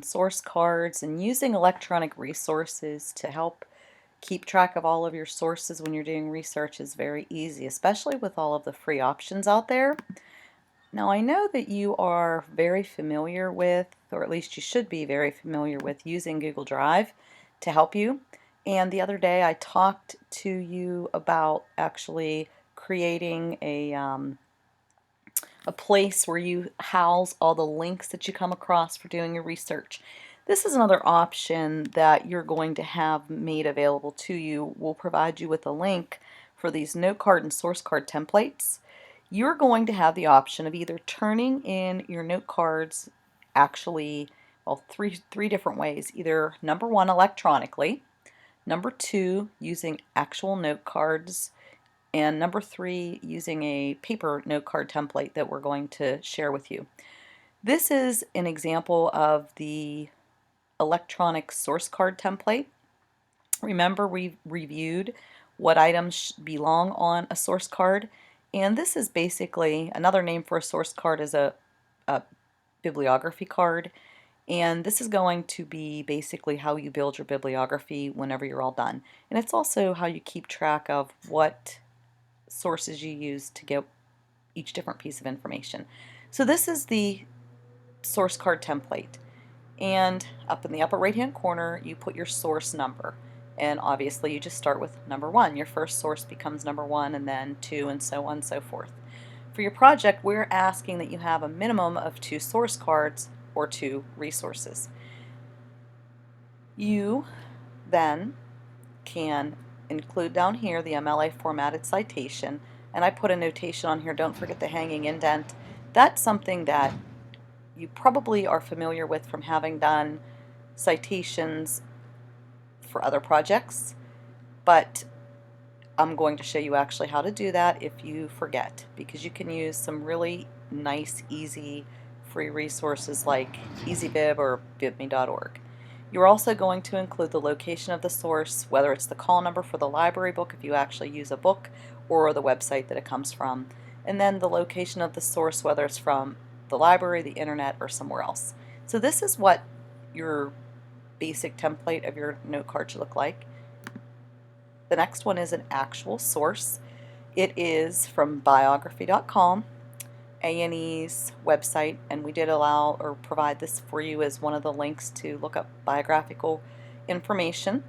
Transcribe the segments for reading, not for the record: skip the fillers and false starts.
source cards and using electronic resources to help keep track of all of your sources when you're doing research is very easy, especially with all of the free options out there. Now, I know that you are very familiar with, or at least you should be very familiar with, using Google Drive to help you. And the other day I talked to you about actually creating a place where you house all the links that you come across for doing your research. This is another option that you're going to have made available to you. We'll provide you with a link for these note card and source card templates. You're going to have the option of either turning in your note cards actually, well, three different ways. Either number one, electronically, number two, using actual note cards, and number three, using a paper note card template that we're going to share with you. This is an example of the electronic source card template. Remember, we reviewed what items belong on a source card, and this is basically another name for a source card is a bibliography card, and this is going to be basically how you build your bibliography whenever you're all done. And it's also how you keep track of what sources you use to get each different piece of information. So this is the source card template, and up in the upper right hand corner you put your source number, and obviously you just start with number one. Your first source becomes number one, and then two, and so on and so forth. For your project, we're asking that you have a minimum of 2 source cards or 2 resources. You then can include down here the MLA formatted citation, and I put a notation on here, don't forget the hanging indent. That's something that you probably are familiar with from having done citations for other projects, but I'm going to show you actually how to do that if you forget, because you can use some really nice, easy, free resources like EasyBib or bibme.org. You're also going to include the location of the source, whether it's the call number for the library book if you actually use a book, or the website that it comes from, and then the location of the source, whether it's from the library, the internet, or somewhere else. So this is what your basic template of your note card should look like. The next one is an actual source. It is from biography.com, A&E's website, and we did allow or provide this for you as one of the links to look up biographical information.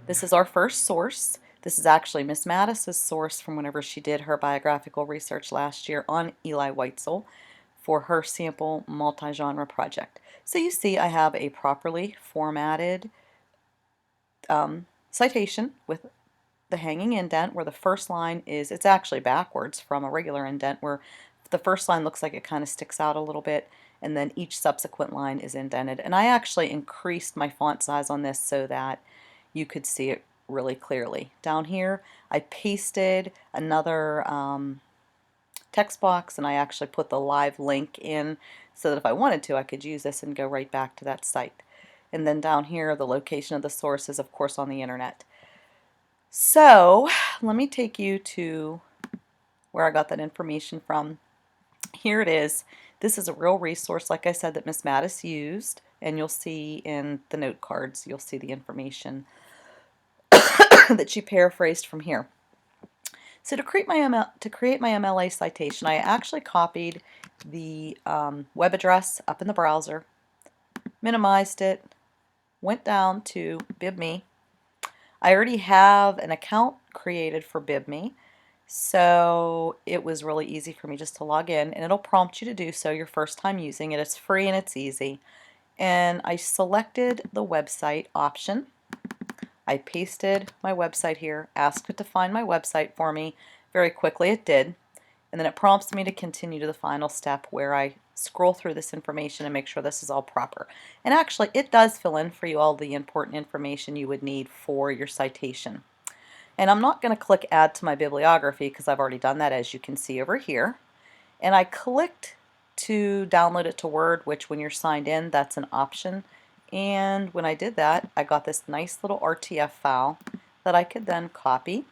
This is our first source. This is actually Miss Mattis's source from whenever she did her biographical research last year on Eli Weitzel for her sample multi-genre project. So you see I have a properly formatted citation with the hanging indent where the first line is, it's actually backwards from a regular indent where the first line looks like it kind of sticks out a little bit, and then each subsequent line is indented. And I actually increased my font size on this so that you could see it really clearly. Down here I pasted another text box, and I actually put the live link in so that if I wanted to I could use this and go right back to that site. And then down here the location of the source is of course on the internet. So let me take you to where I got that information from. Here it is. This is a real resource, like I said, that Miss Mattis used, and you'll see in the note cards, you'll see the information that she paraphrased from here. So to create my MLA citation, I actually copied the web address up in the browser, minimized it, went down to BibMe. I already have an account created for BibMe, so it was really easy for me just to log in, and it'll prompt you to do so your first time using it. It's free and it's easy. And I selected the website option. I pasted my website here, asked it to find my website for me. Very quickly it did. And then it prompts me to continue to the final step where I scroll through this information and make sure this is all proper. And actually it does fill in for you all the important information you would need for your citation. And I'm not going to click add to my bibliography because I've already done that, as you can see over here. And I clicked to download it to Word, which when you're signed in, that's an option. And when I did that, I got this nice little RTF file that I could then copy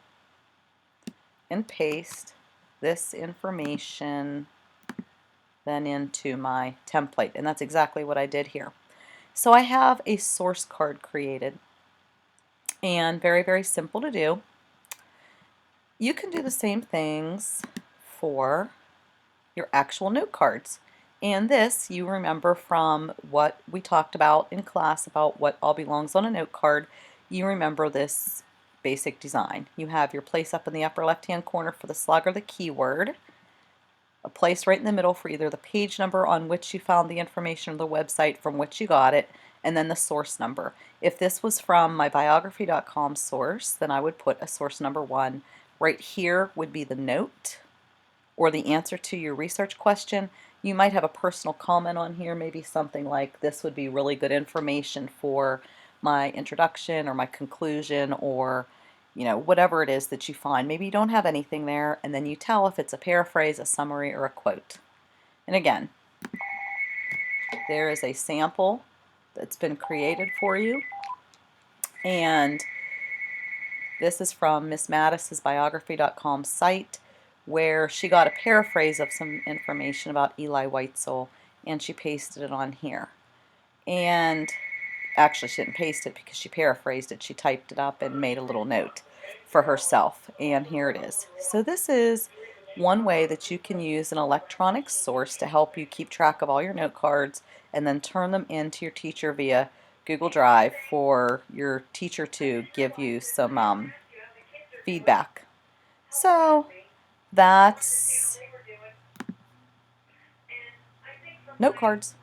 and paste this information then into my template. And that's exactly what I did here. So I have a source card created, and very, very simple to do. You can do the same things for your actual note cards. And this you remember from what we talked about in class about what all belongs on a note card. You remember this basic design. You have your place up in the upper left hand corner for the slug or the keyword, a place right in the middle for either the page number on which you found the information or the website from which you got it, and then the source number. If this was from my biography.com source, then I would put a source number 1. Right here would be the note or the answer to your research question. You might have a personal comment on here, maybe something like, this would be really good information for my introduction or my conclusion, or whatever it is that you find. Maybe you don't have anything there, and then you tell if it's a paraphrase, a summary, or a quote. And again, there is a sample that's been created for you, and this is from Miss Mattis's biography.com site, where she got a paraphrase of some information about Eli Weitzel, and she pasted it on here. And actually, she didn't paste it because she paraphrased it. She typed it up and made a little note for herself, and here it is. So this is one way that you can use an electronic source to help you keep track of all your note cards and then turn them into your teacher via Google Drive for your teacher to give you some feedback. So that's note cards.